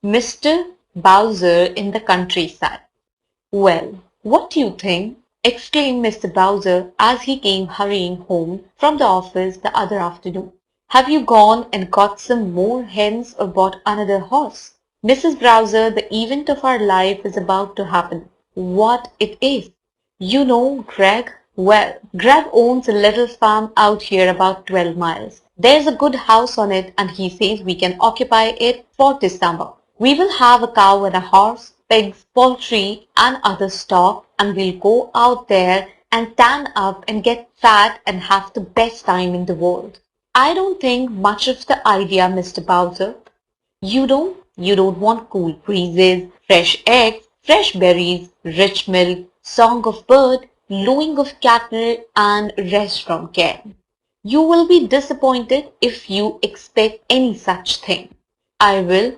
Mr. Bowser in the countryside. Well, what do you think? Exclaimed Mr. Bowser as he came hurrying home from the office the other afternoon. Have you gone and got some more hens or bought another horse? Mrs. Bowser, the event of our life is about to happen. What it is? You know Greg? Well, Greg owns a little farm out here about 12 miles. There's a good house on it and he says we can occupy it for this summer. We will have a cow and a horse, pigs, poultry and other stock and we'll go out there and tan up and get fat and have the best time in the world. I don't think much of the idea, Mr. Bowser. You don't? You don't want cool breezes, fresh eggs, fresh berries, rich milk, song of bird, lowing of cattle, and rest from care. You will be disappointed if you expect any such thing. I will.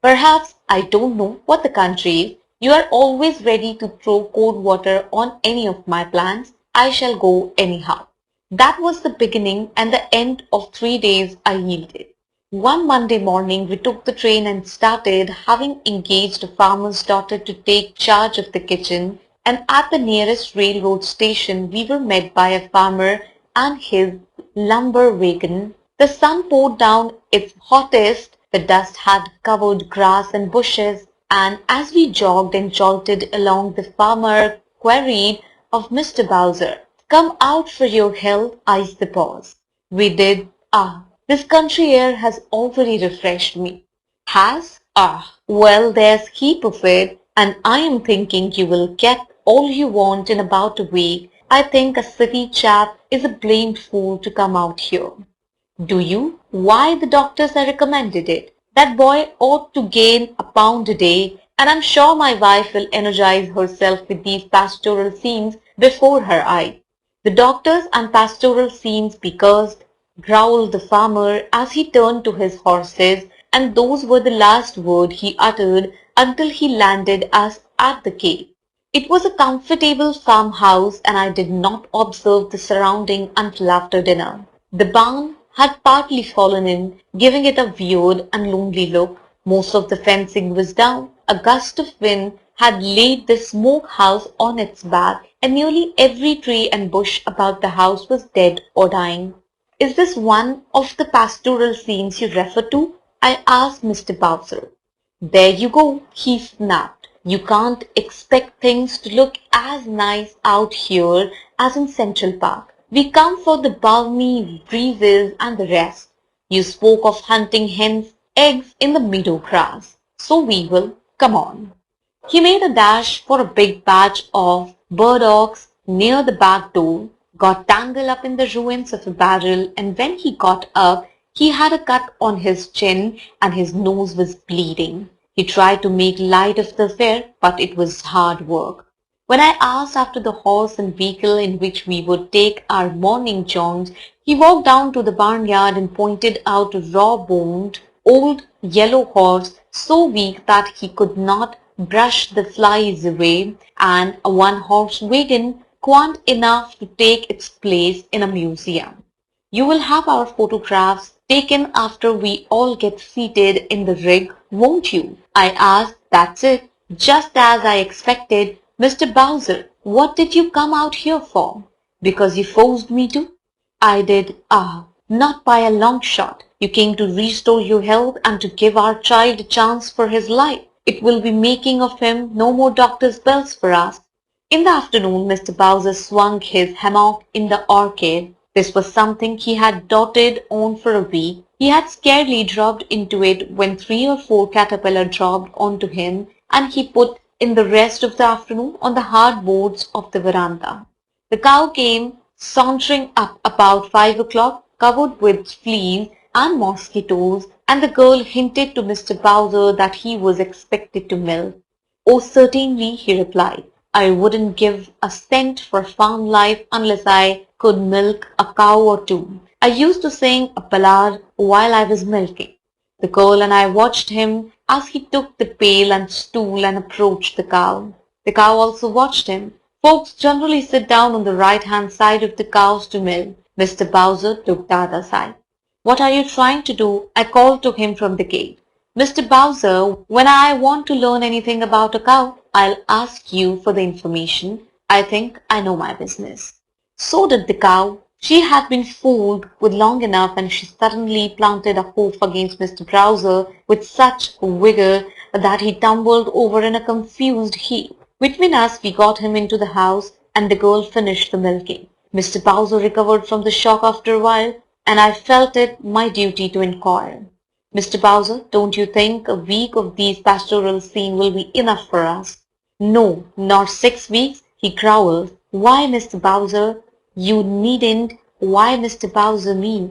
Perhaps I don't know what the country is. You are always ready to throw cold water on any of my plans. I shall go anyhow. That was the beginning and the end of 3 days I yielded. One Monday morning we took the train and started, having engaged a farmer's daughter to take charge of the kitchen, and at the nearest railroad station we were met by a farmer and his lumber wagon. The sun poured down its hottest, the dust had covered grass and bushes, and as we jogged and jolted along the farmer queried of Mr. Bowser, "Come out for your health, I suppose." We did. This country air has already refreshed me. Has? Well, there's heap of it, and I am thinking you will get all you want in about a week. I think a city chap is a blamed fool to come out here. Do you? Why, the doctors have recommended it. That boy ought to gain a pound a day, and I'm sure my wife will energize herself with these pastoral scenes before her eyes. The doctors and pastoral scenes because, growled the farmer as he turned to his horses, and those were the last words he uttered until he landed us at the cave. It was a comfortable farmhouse, and I did not observe the surrounding until after dinner. The barn had partly fallen in, giving it a weird and lonely look. Most of the fencing was down. A gust of wind had laid the smoke house on its back, and nearly every tree and bush about the house was dead or dying. Is this one of the pastoral scenes you refer to? I asked Mr. Bowser. There you go, he snapped. You can't expect things to look as nice out here as in Central Park. We come for the balmy breezes and the rest. You spoke of hunting hens' eggs in the meadow grass. So we will. Come on. He made a dash for a big patch of burdocks near the back door, got tangled up in the ruins of a barrel, and when he got up, he had a cut on his chin and his nose was bleeding. He tried to make light of the affair, but it was hard work. When I asked after the horse and vehicle in which we would take our morning jaunts, he walked down to the barnyard and pointed out a raw-boned, old yellow horse so weak that he could not brush the flies away, and a one-horse wagon quaint enough to take its place in a museum. You will have our photographs taken after we all get seated in the rig, won't you? I asked. That's it. Just as I expected. Mr. Bowser, what did you come out here for? Because you forced me to? I did. Not by a long shot. You came to restore your health and to give our child a chance for his life. It will be making of him no more doctor's bells for us. In the afternoon, Mr. Bowser swung his hammock in the orchard. This was something he had doted on for a week. He had scarcely dropped into it when 3 or 4 caterpillars dropped onto him, and he put in the rest of the afternoon on the hard boards of the veranda. The cow came sauntering up about 5 o'clock, covered with fleas and mosquitoes, and the girl hinted to Mr. Bowser that he was expected to milk. Oh, certainly, he replied. I wouldn't give a cent for farm life unless I could milk a cow or two. I used to sing a ballad while I was milking. The girl and I watched him as he took the pail and stool and approached the cow. The cow also watched him. Folks generally sit down on the right-hand side of the cows to milk. Mr. Bowser took the other side. What are you trying to do? I called to him from the gate. Mr. Bowser, when I want to learn anything about a cow, I'll ask you for the information. I think I know my business. So did the cow. She had been fooled with long enough and she suddenly planted a hoof against Mr. Bowser with such vigor that he tumbled over in a confused heap. Between us, we got him into the house and the girl finished the milking. Mr. Bowser recovered from the shock after a while, and I felt it my duty to inquire. Mr. Bowser, don't you think a week of these pastoral scenes will be enough for us? No, not 6 weeks, he growled. Why, Mr. Bowser? You needn't. Why, Mr. Bowser, me?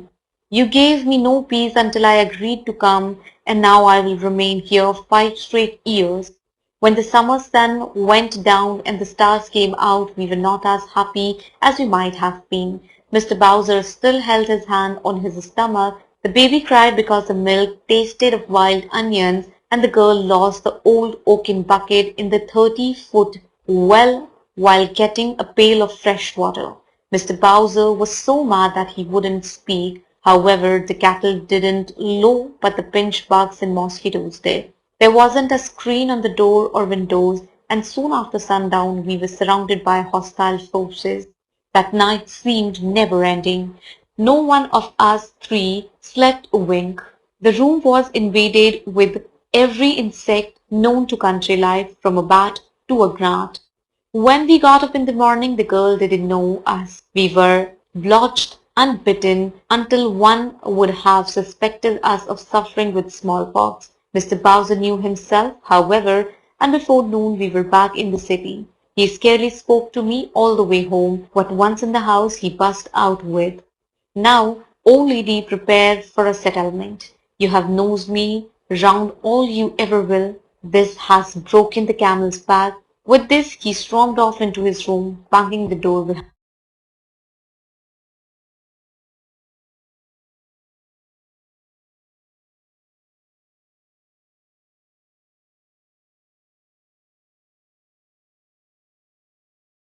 You gave me no peace until I agreed to come, and now I will remain here 5 straight years. When the summer sun went down and the stars came out, we were not as happy as we might have been. Mr. Bowser still held his hand on his stomach. The baby cried because the milk tasted of wild onions, and the girl lost the old oaken bucket in the 30-foot well while getting a pail of fresh water. Mr. Bowser was so mad that he wouldn't speak. However, the cattle didn't low, but the pinch bugs and mosquitoes did. There wasn't a screen on the door or windows, and soon after sundown we were surrounded by hostile forces. That night seemed never-ending. No one of us three slept a wink. The room was invaded with every insect known to country life, from a bat to a gnat. When we got up in the morning, the girl didn't know us. We were blotched, unbitten, until one would have suspected us of suffering with smallpox. Mr. Bowser knew himself, however, and before noon we were back in the city. He scarcely spoke to me all the way home, but once in the house he burst out with, "Now, old lady, prepare for a settlement. You have nosed me round all you ever will. This has broken the camel's back." With this he stormed off into his room, banging the door behind.